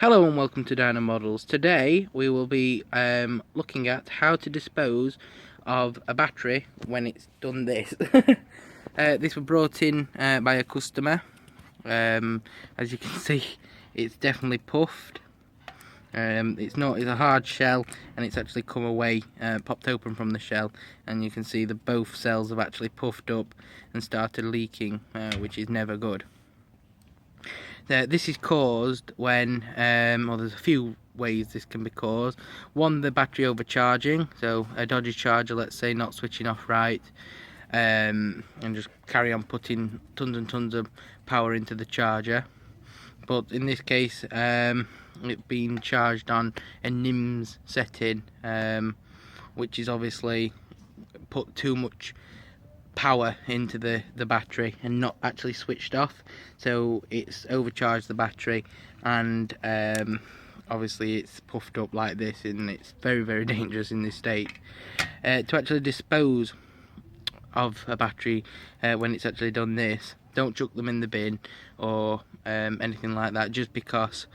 Hello and welcome to Dino Models. Today we will be looking at how to dispose of a battery when it's done this. This was brought in by a customer. As you can see, it's definitely puffed. It's a hard shell, and it's actually come away, popped open from the shell, and you can see that both cells have actually puffed up and started leaking, which is never good. This is caused when, well, there's a few ways this can be caused. One, the battery overcharging, so a dodgy charger, let's say, not switching off right, and just carry on putting tons and tons of power into the charger. But in this case, it being charged on a NIMS setting, which is obviously put too much power into the battery and not actually switched off, so it's overcharged the battery, and obviously it's puffed up like this, and it's very, very dangerous in this state. To actually dispose of a battery when it's actually done this, don't chuck them in the bin or anything like that, just because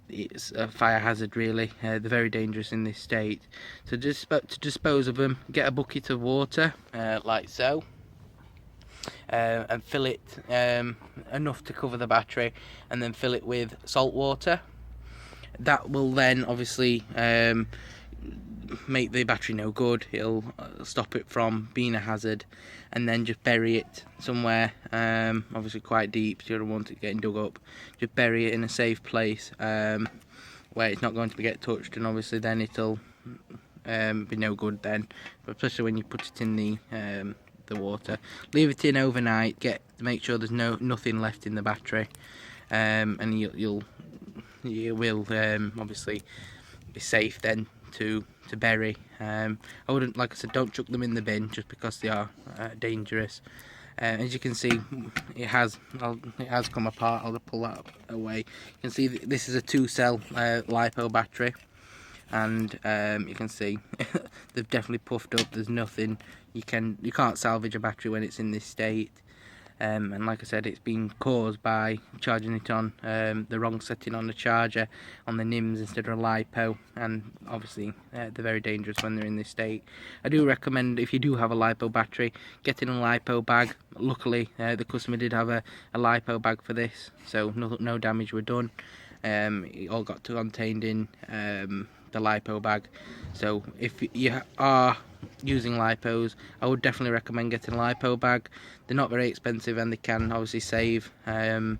it's a fire hazard really. They're very dangerous in this state. So just to dispose of them, get a bucket of water like so, and fill it enough to cover the battery, and then fill it with salt water. That will then obviously make the battery no good. It'll stop it from being a hazard, and then just bury it somewhere, obviously quite deep, so you don't want it getting dug up. Just bury it in a safe place where it's not going to get touched, and obviously then it'll be no good then, especially when you put it in the water. Leave it in overnight, make sure there's nothing left in the battery, and you will obviously be safe then to bury. I wouldn't, like I said, don't chuck them in the bin just because they are dangerous. As you can see, it has come apart. I'll pull that away. You can see this is a 2-cell lipo battery, and you can see they've definitely puffed up. There's nothing you can't salvage a battery when it's in this state, and like I said, it's been caused by charging it on the wrong setting on the charger, on the NIMS instead of a lipo, and obviously they're very dangerous when they're in this state. I do recommend, if you do have a lipo battery, getting a lipo bag. Luckily the customer did have a lipo bag for this, so no damage were done. It all got contained in the lipo bag. So if you are using lipos, I would definitely recommend getting a lipo bag. They're not very expensive, and they can obviously save you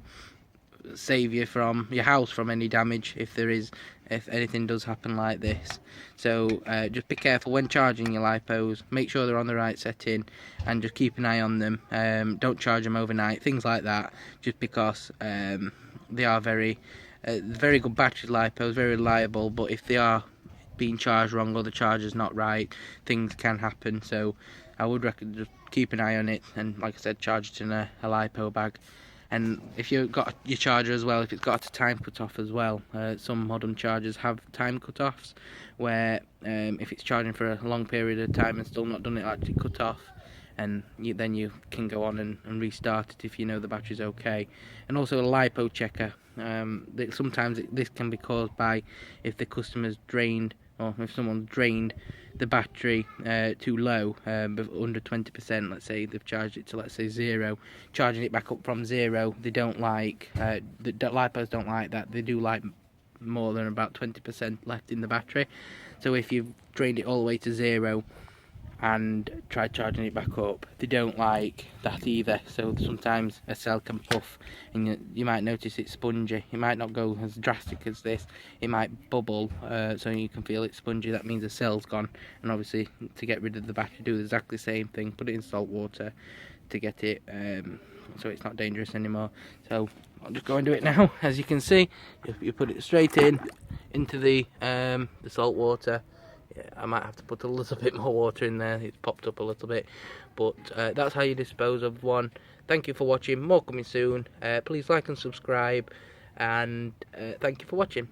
from your house from any damage if anything does happen like this. So just be careful when charging your lipos. Make sure they're on the right setting, and just keep an eye on them. Don't charge them overnight, things like that, just because they are very good battery lipos, very reliable, but if they are being charged wrong or the charger's not right, things can happen. So I would recommend just keep an eye on it, and like I said, charge it in a lipo bag. And if you've got your charger as well, if it's got a time cut off as well, some modern chargers have time cut offs where if it's charging for a long period of time and still not done it, actually cut off, and then you can go on and restart it if you know the battery's okay. And also a lipo checker. Sometimes this can be caused by if the customer's drained, or if someone's drained the battery too low, under 20%. Let's say they've charged it to, let's say, 0, charging it back up from 0. They don't like the lipos don't like that. They do like more than about 20% left in the battery. So if you've drained it all the way to 0 and try charging it back up, they don't like that either. So sometimes a cell can puff, and you might notice it's spongy. It might not go as drastic as this, it might bubble, so you can feel it spongy. That means the cell's gone. And obviously, to get rid of the battery, do exactly the same thing. Put it in salt water to get it so it's not dangerous anymore. So I'll just go and do it now. As you can see, you put it straight into the salt water. I might have to put a little bit more water in there, it's popped up a little bit, but that's how you dispose of one. Thank you for watching, more coming soon. Please like and subscribe, and thank you for watching.